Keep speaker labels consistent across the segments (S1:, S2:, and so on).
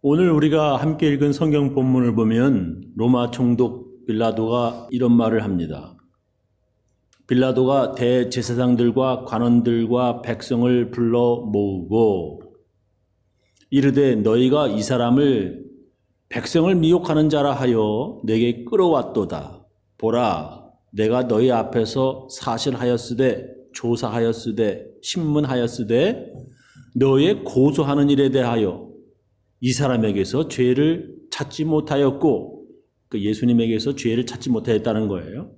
S1: 오늘 우리가 함께 읽은 성경 본문을 보면 로마 총독 빌라도가 이런 말을 합니다. 빌라도가 대제사장들과 관원들과 백성을 불러 모으고 이르되 너희가 이 사람을 백성을 미혹하는 자라 하여 내게 끌어왔도다. 보라, 내가 너희 앞에서 사실하였으되 조사하였으되 신문하였으되 너희의 고소하는 일에 대하여 이 사람에게서 죄를 찾지 못하였고 예수님에게서 죄를 찾지 못하였다는 거예요.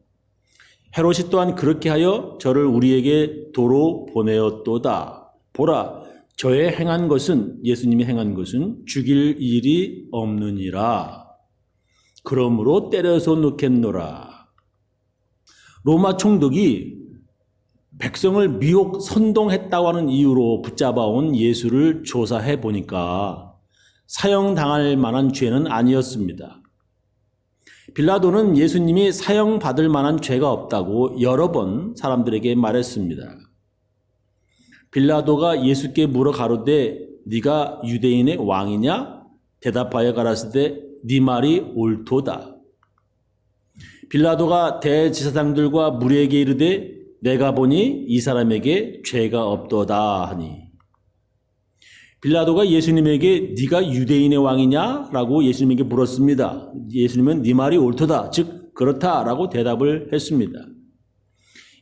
S1: 헤롯이 또한 그렇게 하여 저를 우리에게 도로 보내었도다. 보라, 저의 행한 것은 예수님이 행한 것은 죽일 일이 없느니라. 그러므로 때려서 놓겠노라. 로마 총독이 백성을 미혹 선동했다고 하는 이유로 붙잡아온 예수를 조사해 보니까 사형당할 만한 죄는 아니었습니다. 빌라도는 예수님이 사형받을 만한 죄가 없다고 여러 번 사람들에게 말했습니다. 빌라도가 예수께 물어 가로되 네가 유대인의 왕이냐? 대답하여 가라사대 네 말이 옳도다. 빌라도가 대제사장들과 무리에게 이르되 내가 보니 이 사람에게 죄가 없도다 하니 빌라도가 예수님에게 네가 유대인의 왕이냐? 라고 예수님에게 물었습니다. 예수님은 네 말이 옳도다, 즉 그렇다라고 대답을 했습니다.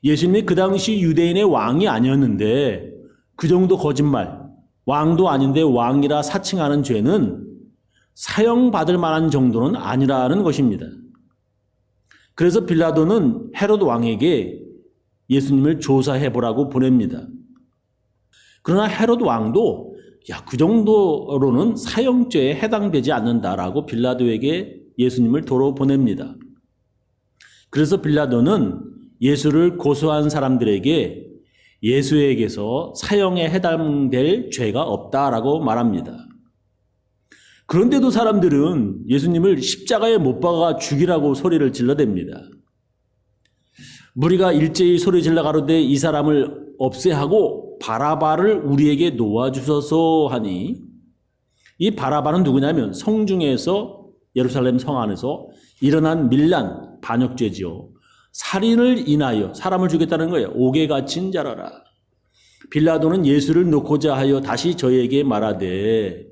S1: 예수님이 그 당시 유대인의 왕이 아니었는데 그 정도 거짓말, 왕도 아닌데 왕이라 사칭하는 죄는 사형받을 만한 정도는 아니라는 것입니다. 그래서 빌라도는 헤롯 왕에게 예수님을 조사해보라고 보냅니다. 그러나 헤롯 왕도 그 정도로는 사형죄에 해당되지 않는다라고 빌라도에게 예수님을 도로 보냅니다. 그래서 빌라도는 예수를 고소한 사람들에게 예수에게서 사형에 해당될 죄가 없다라고 말합니다. 그런데도 사람들은 예수님을 십자가에 못 박아 죽이라고 소리를 질러댑니다. 무리가 일제히 소리 질러 가로되 이 사람을 없애하고 바라바를 우리에게 놓아주소서 하니 이 바라바는 누구냐면 성중에서 예루살렘 성 안에서 일어난 밀란, 반역죄지요. 살인을 인하여 사람을 죽였다는 거예요. 옥에 갇힌 자라라. 빌라도는 예수를 놓고자 하여 다시 저희에게 말하되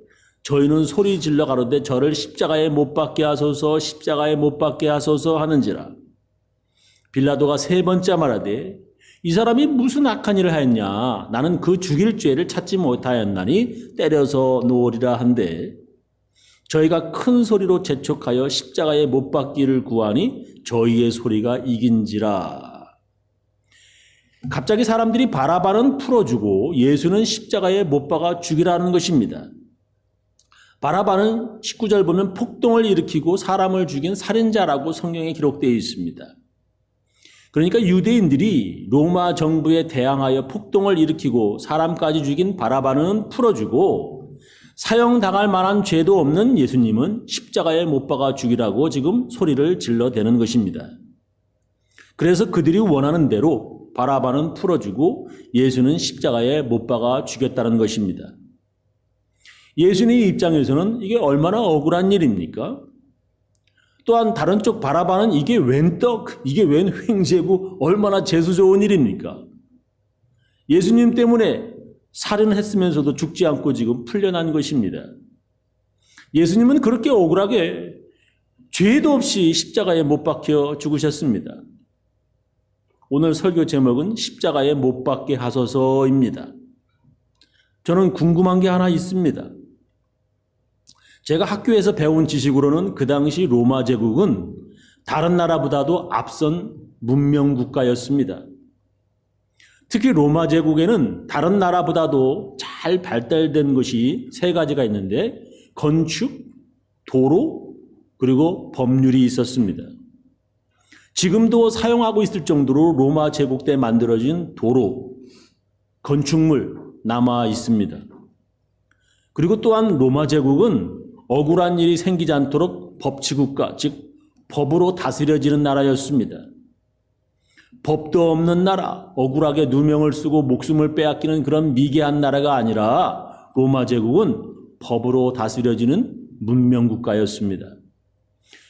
S1: 저희는 소리 질러 가로되 저를 십자가에 못 박게 하소서 십자가에 못 박게 하소서 하는지라. 빌라도가 세 번째 말하되 이 사람이 무슨 악한 일을 하였냐? 나는 그 죽일 죄를 찾지 못하였나니 때려서 놓으리라 한데 저희가 큰 소리로 재촉하여 십자가에 못 박기를 구하니 저희의 소리가 이긴지라. 갑자기 사람들이 바라바는 풀어주고 예수는 십자가에 못 박아 죽이라는 것입니다. 바라바는 19절 보면 폭동을 일으키고 사람을 죽인 살인자라고 성경에 기록되어 있습니다. 그러니까 유대인들이 로마 정부에 대항하여 폭동을 일으키고 사람까지 죽인 바라바는 풀어주고 사형당할 만한 죄도 없는 예수님은 십자가에 못 박아 죽이라고 지금 소리를 질러대는 것입니다. 그래서 그들이 원하는 대로 바라바는 풀어주고 예수는 십자가에 못 박아 죽였다는 것입니다. 예수님의 입장에서는 이게 얼마나 억울한 일입니까? 또한 다른 쪽 바라바는 이게 웬 떡, 이게 웬 횡재고 얼마나 재수 좋은 일입니까? 예수님 때문에 살인했으면서도 죽지 않고 지금 풀려난 것입니다. 예수님은 그렇게 억울하게 죄도 없이 십자가에 못 박혀 죽으셨습니다. 오늘 설교 제목은 십자가에 못 박게 하소서입니다. 저는 궁금한 게 하나 있습니다. 제가 학교에서 배운 지식으로는 그 당시 로마 제국은 다른 나라보다도 앞선 문명 국가였습니다. 특히 로마 제국에는 다른 나라보다도 잘 발달된 것이 세 가지가 있는데 건축, 도로, 그리고 법률이 있었습니다. 지금도 사용하고 있을 정도로 로마 제국 때 만들어진 도로, 건축물 남아 있습니다. 그리고 또한 로마 제국은 억울한 일이 생기지 않도록 법치국가, 즉 법으로 다스려지는 나라였습니다. 법도 없는 나라, 억울하게 누명을 쓰고 목숨을 빼앗기는 그런 미개한 나라가 아니라 로마 제국은 법으로 다스려지는 문명국가였습니다.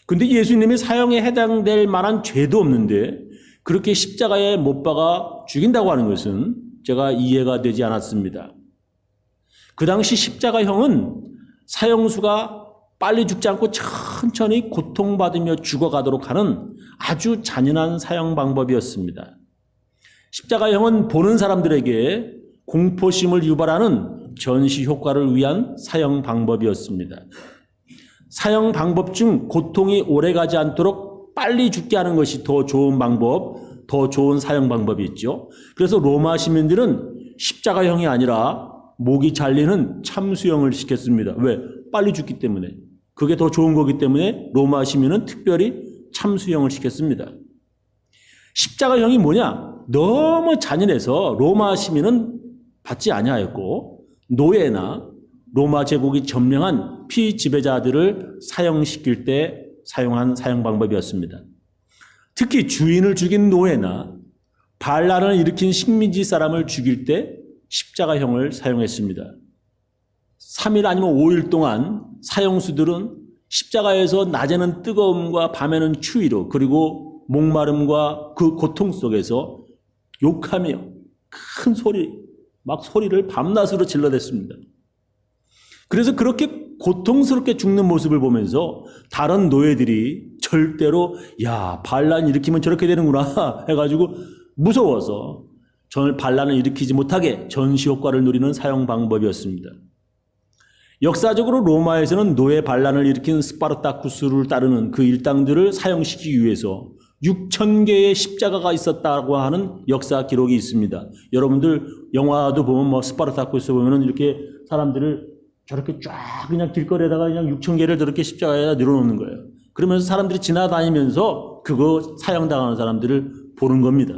S1: 근데 예수님이 사형에 해당될 만한 죄도 없는데 그렇게 십자가에 못 박아 죽인다고 하는 것은 제가 이해가 되지 않았습니다. 그 당시 십자가형은 사형수가 빨리 죽지 않고 천천히 고통받으며 죽어가도록 하는 아주 잔인한 사형 방법이었습니다. 십자가형은 보는 사람들에게 공포심을 유발하는 전시 효과를 위한 사형 방법이었습니다. 사형 방법 중 고통이 오래가지 않도록 빨리 죽게 하는 것이 더 좋은 방법, 더 좋은 사형 방법이 있죠. 그래서 로마 시민들은 십자가형이 아니라 목이 잘리는 참수형을 시켰습니다. 왜? 빨리 죽기 때문에. 그게 더 좋은 거기 때문에 로마 시민은 특별히 참수형을 시켰습니다. 십자가형이 뭐냐? 너무 잔인해서 로마 시민은 받지 아니하였고 노예나 로마 제국이 점령한 피지배자들을 사형시킬 때 사용한 사형 방법이었습니다. 특히 주인을 죽인 노예나 반란을 일으킨 식민지 사람을 죽일 때 십자가형을 사용했습니다. 3일 아니면 5일 동안 사형수들은 십자가에서 낮에는 뜨거움과 밤에는 추위로 그리고 목마름과 그 고통 속에서 욕하며 큰 소리, 막 소리를 밤낮으로 질러댔습니다. 그래서 그렇게 고통스럽게 죽는 모습을 보면서 다른 노예들이 절대로 야, 반란 일으키면 저렇게 되는구나 해가지고 무서워서 반란을 일으키지 못하게 전시 효과를 누리는 사용 방법이었습니다. 역사적으로 로마에서는 노예 반란을 일으킨 스파르타쿠스를 따르는 그 일당들을 사형시키기 위해서 6,000개의 십자가가 있었다고 하는 역사 기록이 있습니다. 여러분들 영화도 보면 스파르타쿠스 보면은 이렇게 사람들을 저렇게 쫙 그냥 길거리에다가 그냥 6,000개를 저렇게 십자가에다 늘어놓는 거예요. 그러면서 사람들이 지나다니면서 그거 사형당하는 사람들을 보는 겁니다.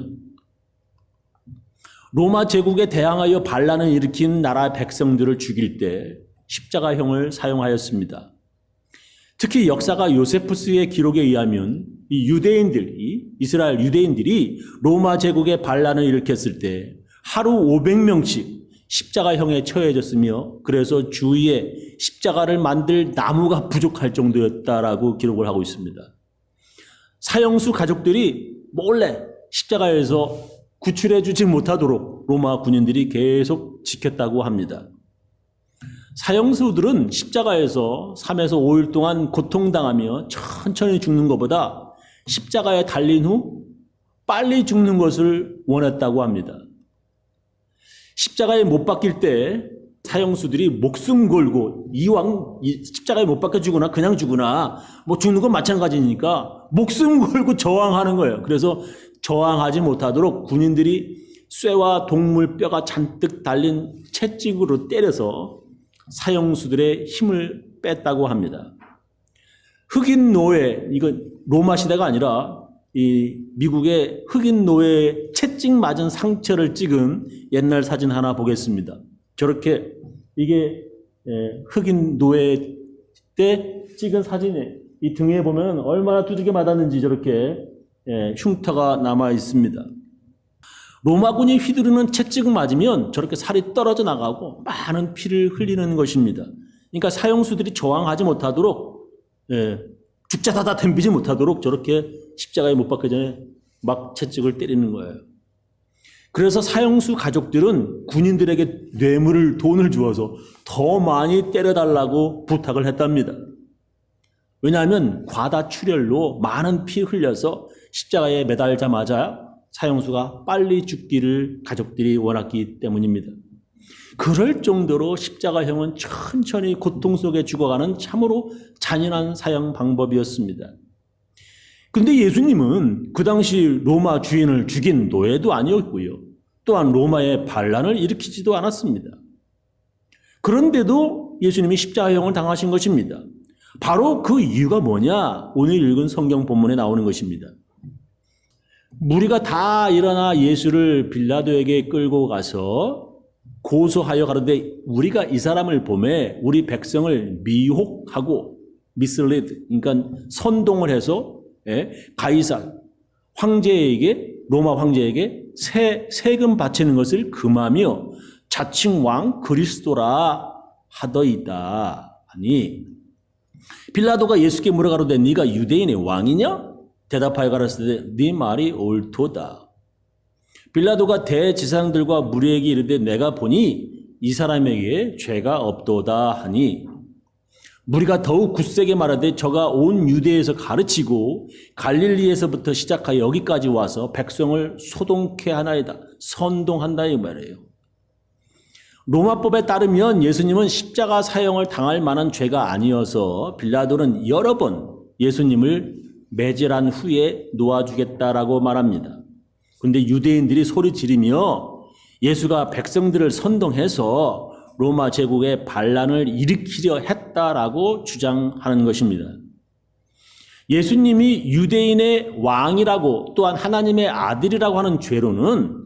S1: 로마 제국에 대항하여 반란을 일으킨 나라 백성들을 죽일 때 십자가형을 사용하였습니다. 특히 역사가 요세푸스의 기록에 의하면 이 유대인들이 이스라엘 유대인들이 로마 제국의 반란을 일으켰을 때 하루 500명씩 십자가형에 처해졌으며 그래서 주위에 십자가를 만들 나무가 부족할 정도였다라고 기록을 하고 있습니다. 사형수 가족들이 몰래 십자가에서 구출해 주지 못하도록 로마 군인들이 계속 지켰다고 합니다. 사형수들은 십자가에서 3에서 5일 동안 고통당하며 천천히 죽는 것보다 십자가에 달린 후 빨리 죽는 것을 원했다고 합니다. 십자가에 못 박힐 때 사형수들이 목숨 걸고 이왕 십자가에 못 박혀 죽으나 그냥 죽으나 뭐 죽는 건 마찬가지니까 목숨 걸고 저항하는 거예요. 그래서 저항하지 못하도록 군인들이 쇠와 동물 뼈가 잔뜩 달린 채찍으로 때려서 사형수들의 힘을 뺐다고 합니다. 흑인 노예, 이건 로마 시대가 아니라 이 미국의 흑인 노예 채찍 맞은 상처를 찍은 옛날 사진 하나 보겠습니다. 저렇게 이게 흑인 노예 때 찍은 사진에 이 등에 보면 얼마나 두들겨 맞았는지 저렇게 흉터가 남아 있습니다. 로마군이 휘두르는 채찍을 맞으면 저렇게 살이 떨어져 나가고 많은 피를 흘리는 것입니다. 그러니까 사형수들이 저항하지 못하도록 죽자다다 덤비지 못하도록 저렇게 십자가에 못 박기 전에 막 채찍을 때리는 거예요. 그래서 사형수 가족들은 군인들에게 뇌물을 돈을 주어서 더 많이 때려달라고 부탁을 했답니다. 왜냐하면 과다출혈로 많은 피 흘려서 십자가에 매달자마자 사형수가 빨리 죽기를 가족들이 원했기 때문입니다. 그럴 정도로 십자가형은 천천히 고통 속에 죽어가는 참으로 잔인한 사형 방법이었습니다. 그런데 예수님은 그 당시 로마 주인을 죽인 노예도 아니었고요. 또한 로마의 반란을 일으키지도 않았습니다. 그런데도 예수님이 십자가형을 당하신 것입니다. 바로 그 이유가 뭐냐? 오늘 읽은 성경 본문에 나오는 것입니다. 무리가 다 일어나 예수를 빌라도에게 끌고 가서 고소하여 가로되 우리가 이 사람을 보매 우리 백성을 미혹하고 mislead, 그러니까 선동을 해서 가이사 황제에게 로마 황제에게 세금 바치는 것을 금하며 자칭 왕 그리스도라 하더이다 하니 빌라도가 예수께 물어가로되 네가 유대인의 왕이냐? 대답하여 가라사대 네 말이 옳도다. 빌라도가 대제사장들과 무리에게 이르되 내가 보니 이 사람에게 죄가 없도다 하니 무리가 더욱 굳세게 말하되 저가 온 유대에서 가르치고 갈릴리에서부터 시작하여 여기까지 와서 백성을 소동케 하나이다. 선동한다 이 말이에요. 로마법에 따르면 예수님은 십자가 사형을 당할 만한 죄가 아니어서 빌라도는 여러 번 예수님을 매질한 후에 놓아주겠다라고 말합니다. 그런데 유대인들이 소리 지르며 예수가 백성들을 선동해서 로마 제국의 반란을 일으키려 했다라고 주장하는 것입니다. 예수님이 유대인의 왕이라고 또한 하나님의 아들이라고 하는 죄로는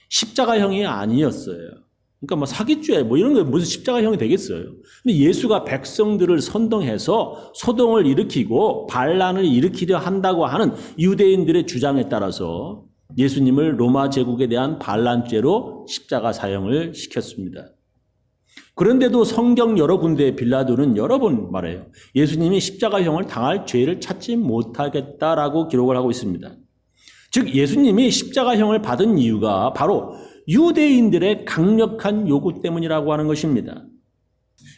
S1: 십자가형이 아니었어요. 그러니까 뭐 사기죄 뭐 이런 게 무슨 십자가형이 되겠어요. 근데 예수가 백성들을 선동해서 소동을 일으키고 반란을 일으키려 한다고 하는 유대인들의 주장에 따라서 예수님을 로마 제국에 대한 반란죄로 십자가 사형을 시켰습니다. 그런데도 성경 여러 군데에 빌라도는 여러 번 말해요. 예수님이 십자가형을 당할 죄를 찾지 못하겠다라고 기록을 하고 있습니다. 즉 예수님이 십자가형을 받은 이유가 바로 유대인들의 강력한 요구 때문이라고 하는 것입니다.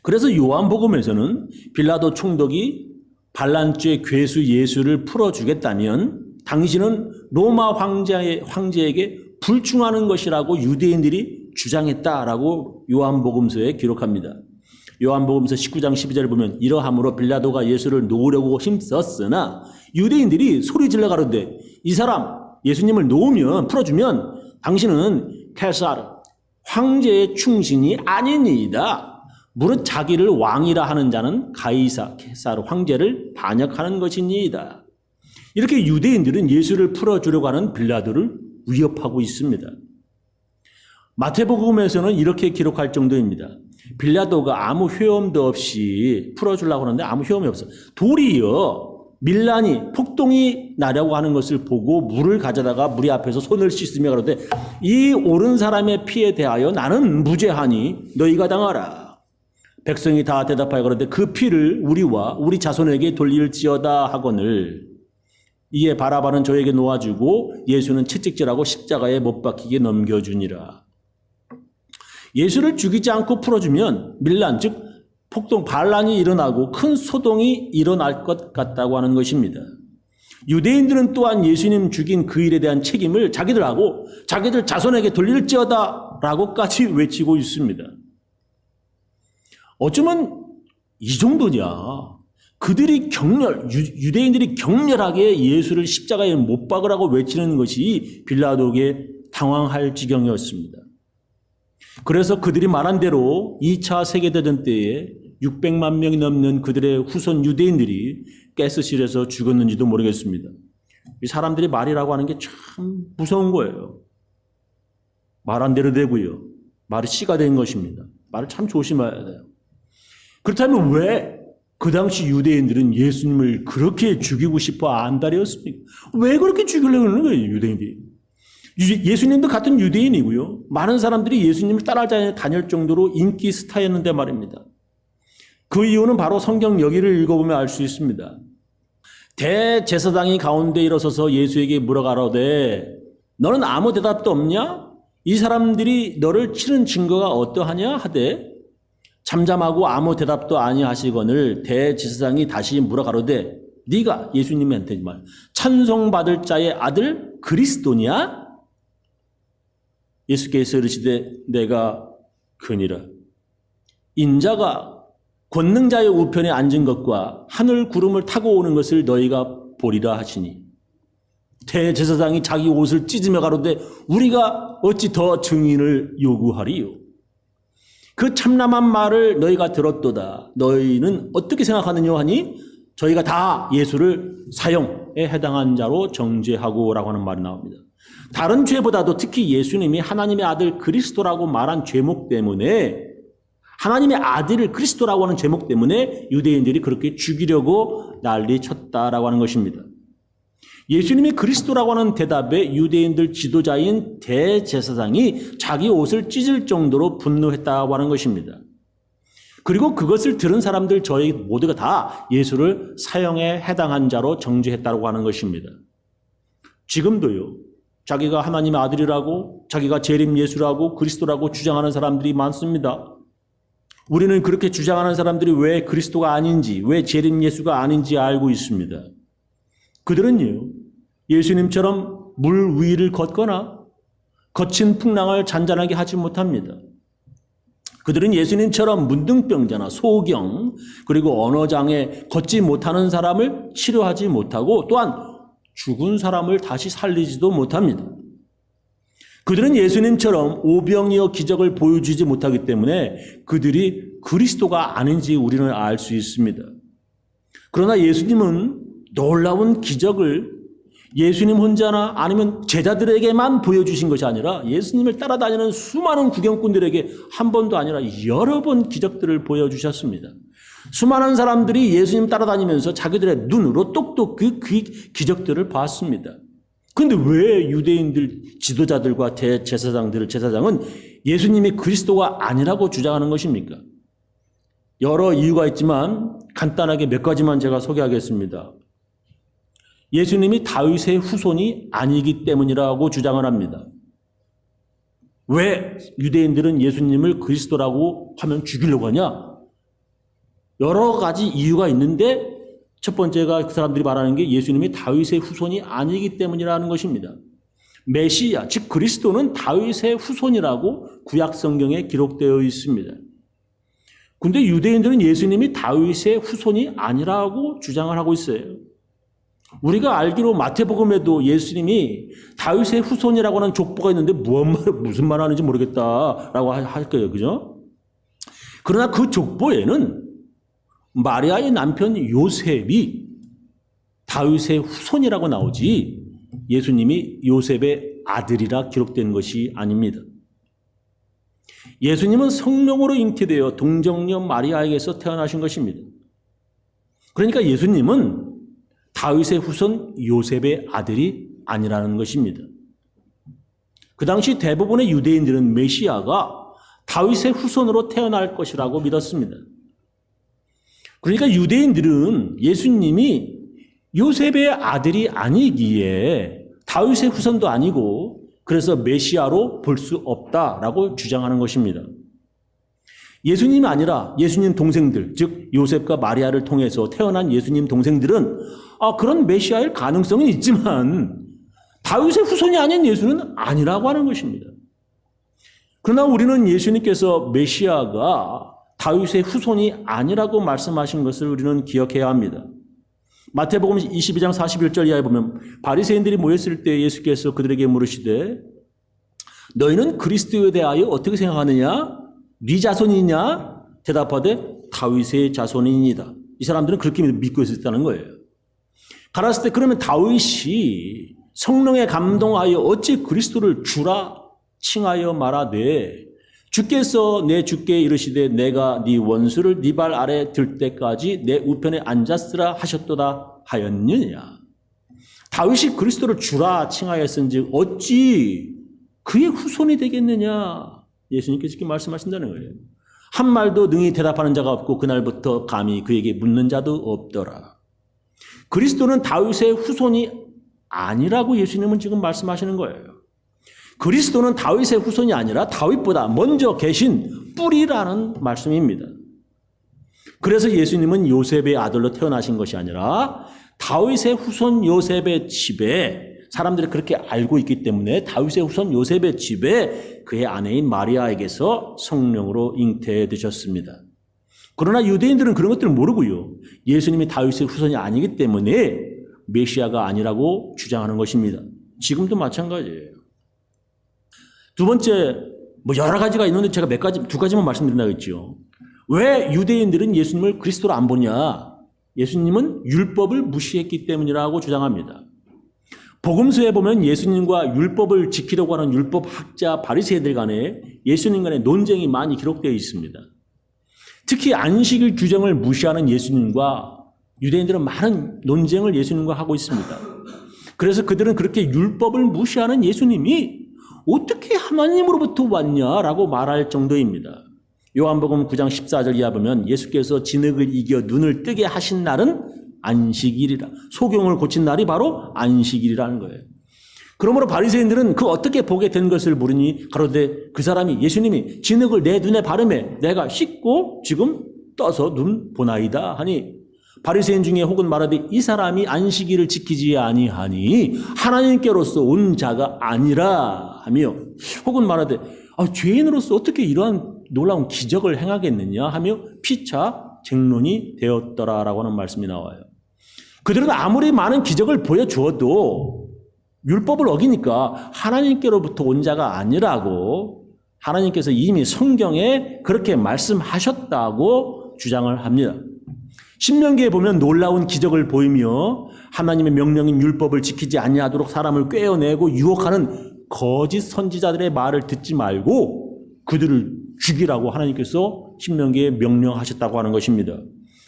S1: 그래서 요한복음에서는 빌라도 총독이 반란죄 괴수 예수를 풀어주겠다면 당신은 로마 황제에게 불충하는 것이라고 유대인들이 주장했다라고 요한복음서에 기록합니다. 요한복음서 19장 12절을 보면 이러함으로 빌라도가 예수를 놓으려고 힘썼으나 유대인들이 소리 질러 가로되 이 사람 예수님을 놓으면 풀어주면 당신은 케사르 황제의 충신이 아니니이다. 무릇 자기를 왕이라 하는 자는 가이사 케사르 황제를 반역하는 것이니이다. 이렇게 유대인들은 예수를 풀어주려고 하는 빌라도를 위협하고 있습니다. 마태복음에서는 이렇게 기록할 정도입니다. 빌라도가 아무 효험도 없이 풀어주려고 하는데 아무 효험이 없어. 도리어 밀란이 폭동이 나려고 하는 것을 보고 물을 가져다가 무리 앞에서 손을 씻으며 그러되 이 옳은 사람의 피에 대하여 나는 무죄하니 너희가 당하라. 백성이 다 대답하여 그러되 그 피를 우리와 우리 자손에게 돌릴지어다 하거늘 이에 바라바는 저에게 놓아주고 예수는 채찍질하고 십자가에 못 박히게 넘겨주니라. 예수를 죽이지 않고 풀어주면 밀란 즉 폭동 반란이 일어나고 큰 소동이 일어날 것 같다고 하는 것입니다. 유대인들은 또한 예수님 죽인 그 일에 대한 책임을 자기들하고 자기들 자손에게 돌릴지어다 라고까지 외치고 있습니다. 어쩌면 이 정도냐. 그들이 유대인들이 격렬하게 예수를 십자가에 못 박으라고 외치는 것이 빌라도에게 당황할 지경이었습니다. 그래서 그들이 말한 대로 2차 세계대전 때에 600만 명이 넘는 그들의 후손 유대인들이 가스실에서 죽었는지도 모르겠습니다. 이 사람들이 말이라고 하는 게 참 무서운 거예요. 말한 대로 되고요. 말이 씨가 된 것입니다. 말을 참 조심해야 돼요. 그렇다면 왜 그 당시 유대인들은 예수님을 그렇게 죽이고 싶어 안달이었습니까? 왜 그렇게 죽이려고 하는 거예요, 유대인들이? 예수님도 같은 유대인이고요. 많은 사람들이 예수님을 따라다닐 정도로 인기 스타였는데 말입니다. 그 이유는 바로 성경 여기를 읽어보면 알 수 있습니다. 대제사장이 가운데 일어서서 예수에게 물어가로되 너는 아무 대답도 없냐? 이 사람들이 너를 치는 증거가 어떠하냐 하되 잠잠하고 아무 대답도 아니하시거늘 대제사장이 다시 물어가로되 네가 예수님한테 말 찬송받을 자의 아들 그리스도냐? 예수께서 이르시되 내가 그니라. 인자가 권능자의 우편에 앉은 것과 하늘 구름을 타고 오는 것을 너희가 보리라 하시니 대제사장이 자기 옷을 찢으며 가로되 우리가 어찌 더 증인을 요구하리요? 그 참남한 말을 너희가 들었도다. 너희는 어떻게 생각하느냐 하니 저희가 다 예수를 사형에 해당한 자로 정죄하고 라고 하는 말이 나옵니다. 다른 죄보다도 특히 예수님이 하나님의 아들 그리스도라고 말한 죄목 때문에 하나님의 아들을 그리스도라고 하는 제목 때문에 유대인들이 그렇게 죽이려고 난리쳤다라고 하는 것입니다. 예수님이 그리스도라고 하는 대답에 유대인들 지도자인 대제사장이 자기 옷을 찢을 정도로 분노했다고 하는 것입니다. 그리고 그것을 들은 사람들 저희 모두가 다 예수를 사형에 해당한 자로 정죄했다고 하는 것입니다. 지금도요. 자기가 하나님의 아들이라고 자기가 재림 예수라고 그리스도라고 주장하는 사람들이 많습니다. 우리는 그렇게 주장하는 사람들이 왜 그리스도가 아닌지, 왜 재림 예수가 아닌지 알고 있습니다. 그들은요, 예수님처럼 물 위를 걷거나 거친 풍랑을 잔잔하게 하지 못합니다. 그들은 예수님처럼 문둥병자나 소경, 그리고 언어장애 걷지 못하는 사람을 치료하지 못하고 또한 죽은 사람을 다시 살리지도 못합니다. 그들은 예수님처럼 오병이어 기적을 보여주지 못하기 때문에 그들이 그리스도가 아닌지 우리는 알 수 있습니다. 그러나 예수님은 놀라운 기적을 예수님 혼자나 아니면 제자들에게만 보여주신 것이 아니라 예수님을 따라다니는 수많은 구경꾼들에게 한 번도 아니라 여러 번 기적들을 보여주셨습니다. 수많은 사람들이 예수님 따라다니면서 자기들의 눈으로 똑똑 그 기적들을 봤습니다. 그런데 왜 유대인들 지도자들과 제사장은 예수님이 그리스도가 아니라고 주장하는 것입니까? 여러 이유가 있지만 간단하게 몇 가지만 제가 소개하겠습니다. 예수님이 다윗의 후손이 아니기 때문이라고 주장을 합니다. 왜 유대인들은 예수님을 그리스도라고 하면 죽이려고 하냐? 여러 가지 이유가 있는데 첫 번째가 그 사람들이 말하는 게 예수님이 다윗의 후손이 아니기 때문이라는 것입니다. 메시아, 즉 그리스도는 다윗의 후손이라고 구약 성경에 기록되어 있습니다. 근데 유대인들은 예수님이 다윗의 후손이 아니라고 주장을 하고 있어요. 우리가 알기로 마태복음에도 예수님이 다윗의 후손이라고 하는 족보가 있는데 무슨 말 하는지 모르겠다라고 할 거예요. 그죠? 그러나 그 족보에는 마리아의 남편 요셉이 다윗의 후손이라고 나오지 예수님이 요셉의 아들이라 기록된 것이 아닙니다. 예수님은 성령으로 잉태되어 동정녀 마리아에게서 태어나신 것입니다. 그러니까 예수님은 다윗의 후손 요셉의 아들이 아니라는 것입니다. 그 당시 대부분의 유대인들은 메시아가 다윗의 후손으로 태어날 것이라고 믿었습니다. 그러니까 유대인들은 예수님이 요셉의 아들이 아니기에 다윗의 후손도 아니고 그래서 메시아로 볼 수 없다라고 주장하는 것입니다. 예수님이 아니라 예수님 동생들, 즉 요셉과 마리아를 통해서 태어난 예수님 동생들은 그런 메시아일 가능성은 있지만 다윗의 후손이 아닌 예수는 아니라고 하는 것입니다. 그러나 우리는 예수님께서 메시아가 다윗의 후손이 아니라고 말씀하신 것을 우리는 기억해야 합니다. 마태복음 22장 41절 이하에 보면 바리새인들이 모였을 때 예수께서 그들에게 물으시되 너희는 그리스도에 대하여 어떻게 생각하느냐? 네 자손이냐? 대답하되 다윗의 자손이니이다. 이 사람들은 그렇게 믿고 있었다는 거예요. 가라사대 그러면 다윗이 성령에 감동하여 어찌 그리스도를 주라 칭하여 말하되 주께서 내 주께 이르시되 내가 네 원수를 네 발 아래 들 때까지 내 우편에 앉았으라 하셨도다 하였느냐. 다윗이 그리스도를 주라 칭하였은즉 어찌 그의 후손이 되겠느냐. 예수님께서 이렇게 말씀하신다는 거예요. 한 말도 능히 대답하는 자가 없고 그날부터 감히 그에게 묻는 자도 없더라. 그리스도는 다윗의 후손이 아니라고 예수님은 지금 말씀하시는 거예요. 그리스도는 다윗의 후손이 아니라 다윗보다 먼저 계신 뿌리라는 말씀입니다. 그래서 예수님은 요셉의 아들로 태어나신 것이 아니라 다윗의 후손 요셉의 집에 사람들이 그렇게 알고 있기 때문에 다윗의 후손 요셉의 집에 그의 아내인 마리아에게서 성령으로 잉태되셨습니다. 그러나 유대인들은 그런 것들을 모르고요. 예수님이 다윗의 후손이 아니기 때문에 메시아가 아니라고 주장하는 것입니다. 지금도 마찬가지예요. 두 번째, 여러 가지가 있는데 제가 두 가지만 말씀드린다고 했죠. 왜 유대인들은 예수님을 그리스도로 안 보냐? 예수님은 율법을 무시했기 때문이라고 주장합니다. 복음서에 보면 예수님과 율법을 지키려고 하는 율법학자 바리새인들 간에 예수님 간의 논쟁이 많이 기록되어 있습니다. 특히 안식일 규정을 무시하는 예수님과 유대인들은 많은 논쟁을 예수님과 하고 있습니다. 그래서 그들은 그렇게 율법을 무시하는 예수님이 어떻게 하나님으로부터 왔냐라고 말할 정도입니다. 요한복음 9장 14절 이하 보면 예수께서 진흙을 이겨 눈을 뜨게 하신 날은 안식일이라. 소경을 고친 날이 바로 안식일이라는 거예요. 그러므로 바리새인들은 그 어떻게 보게 된 것을 물으니 가로되 그 사람이 예수님이 진흙을 내 눈에 바르매 내가 씻고 지금 떠서 눈 보나이다 하니 바리새인 중에 혹은 말하되 이 사람이 안식일을 지키지 아니하니 하나님께로서 온 자가 아니라 하며 혹은 말하되 죄인으로서 어떻게 이러한 놀라운 기적을 행하겠느냐 하며 피차 쟁론이 되었더라라고 하는 말씀이 나와요. 그들은 아무리 많은 기적을 보여주어도 율법을 어기니까 하나님께로부터 온 자가 아니라고 하나님께서 이미 성경에 그렇게 말씀하셨다고 주장을 합니다. 신명기에 보면 놀라운 기적을 보이며 하나님의 명령인 율법을 지키지 아니하도록 사람을 꿰어내고 유혹하는 거짓 선지자들의 말을 듣지 말고 그들을 죽이라고 하나님께서 신명기에 명령하셨다고 하는 것입니다.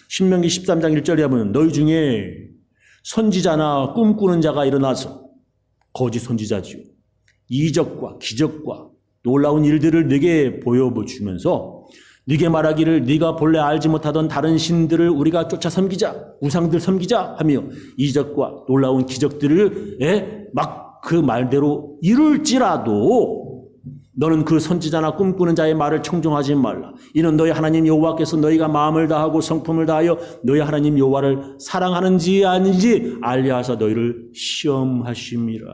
S1: 신명기 13장 1절에 보면 너희 중에 선지자나 꿈꾸는 자가 일어나서 거짓 선지자지요. 이적과 기적과 놀라운 일들을 네게 보여주면서 네게 말하기를 네가 본래 알지 못하던 다른 신들을 우리가 쫓아 섬기자, 우상들 섬기자 하며 이적과 놀라운 기적들을 막 그 말대로 이룰지라도 너는 그 선지자나 꿈꾸는 자의 말을 청종하지 말라. 이는 너희 하나님 여호와께서 너희가 마음을 다하고 성품을 다하여 너희 하나님 여호와를 사랑하는지 아닌지 알리하사 너희를 시험하심이라.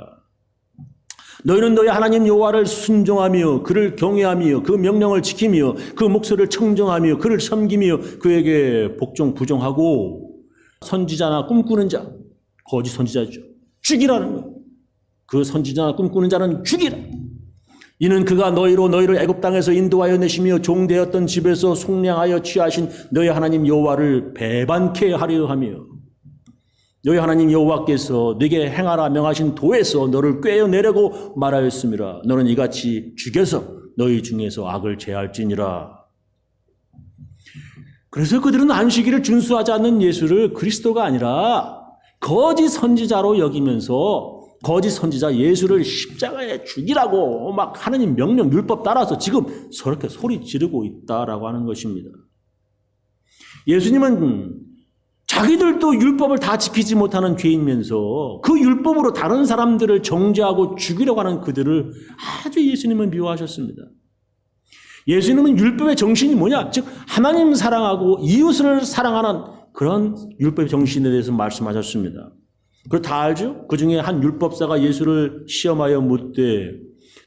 S1: 너희는 너희 하나님 여호와를 순종하며 그를 경외하며 그 명령을 지키며 그 목소리를 청정하며 그를 섬기며 그에게 복종 부종하고 선지자나 꿈꾸는 자, 거짓 선지자죠. 죽이라는 거예요. 그 선지자나 꿈꾸는 자는 죽이라. 이는 그가 너희를 애굽 땅에서 인도하여 내시며 종되었던 집에서 속량하여 취하신 너희 하나님 여호와를 배반케 하려 하며 너희 하나님 여호와께서 네게 행하라 명하신 도에서 너를 꿰어내려고 말하였음이라. 너는 이같이 죽여서 너희 중에서 악을 제할지니라. 그래서 그들은 안식일을 준수하지 않는 예수를 그리스도가 아니라 거짓 선지자로 여기면서 거짓 선지자 예수를 십자가에 죽이라고 막 하나님 명령 율법 따라서 지금 저렇게 소리 지르고 있다라고 하는 것입니다. 예수님은 자기들도 율법을 다 지키지 못하는 죄인면서 그 율법으로 다른 사람들을 정죄하고 죽이려고 하는 그들을 아주 예수님은 미워하셨습니다. 예수님은 율법의 정신이 뭐냐? 즉 하나님 사랑하고 이웃을 사랑하는 그런 율법의 정신에 대해서 말씀하셨습니다. 그걸 다 알죠? 그 중에 한 율법사가 예수를 시험하여 묻되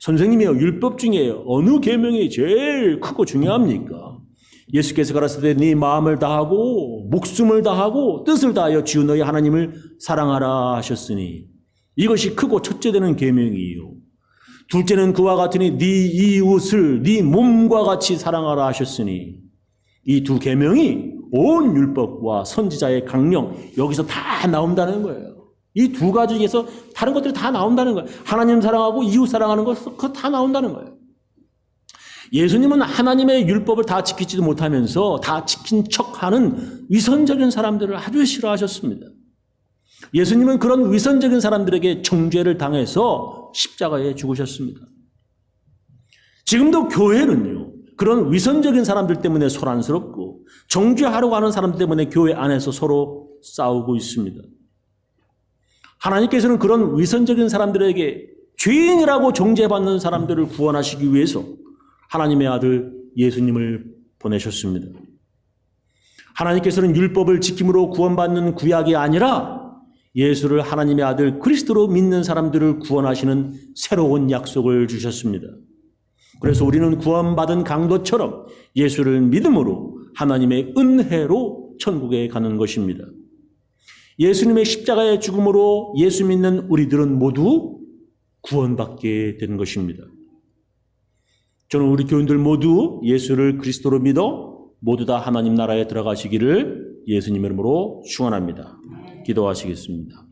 S1: 선생님이여 율법 중에 어느 계명이 제일 크고 중요합니까? 예수께서 가라사대 네 마음을 다하고 목숨을 다하고 뜻을 다하여 주 너희 하나님을 사랑하라 하셨으니 이것이 크고 첫째 되는 계명이요. 둘째는 그와 같으니 네 이웃을 네 몸과 같이 사랑하라 하셨으니 이 두 계명이 온 율법과 선지자의 강령 여기서 다 나온다는 거예요. 이 두 가지에서 다른 것들이 다 나온다는 거예요. 하나님 사랑하고 이웃 사랑하는 것 그거 다 나온다는 거예요. 예수님은 하나님의 율법을 다 지키지도 못하면서 다 지킨 척하는 위선적인 사람들을 아주 싫어하셨습니다. 예수님은 그런 위선적인 사람들에게 정죄를 당해서 십자가에 죽으셨습니다. 지금도 교회는요. 그런 위선적인 사람들 때문에 소란스럽고 정죄하려고 하는 사람들 때문에 교회 안에서 서로 싸우고 있습니다. 하나님께서는 그런 위선적인 사람들에게 죄인이라고 정죄받는 사람들을 구원하시기 위해서 하나님의 아들 예수님을 보내셨습니다. 하나님께서는 율법을 지킴으로 구원받는 구약이 아니라 예수를 하나님의 아들 그리스도로 믿는 사람들을 구원하시는 새로운 약속을 주셨습니다. 그래서 우리는 구원받은 강도처럼 예수를 믿음으로 하나님의 은혜로 천국에 가는 것입니다. 예수님의 십자가의 죽음으로 예수 믿는 우리들은 모두 구원받게 되는 것입니다. 저는 우리 교인들 모두 예수를 그리스도로 믿어 모두 다 하나님 나라에 들어가시기를 예수님 이름으로 축원합니다. 기도하시겠습니다.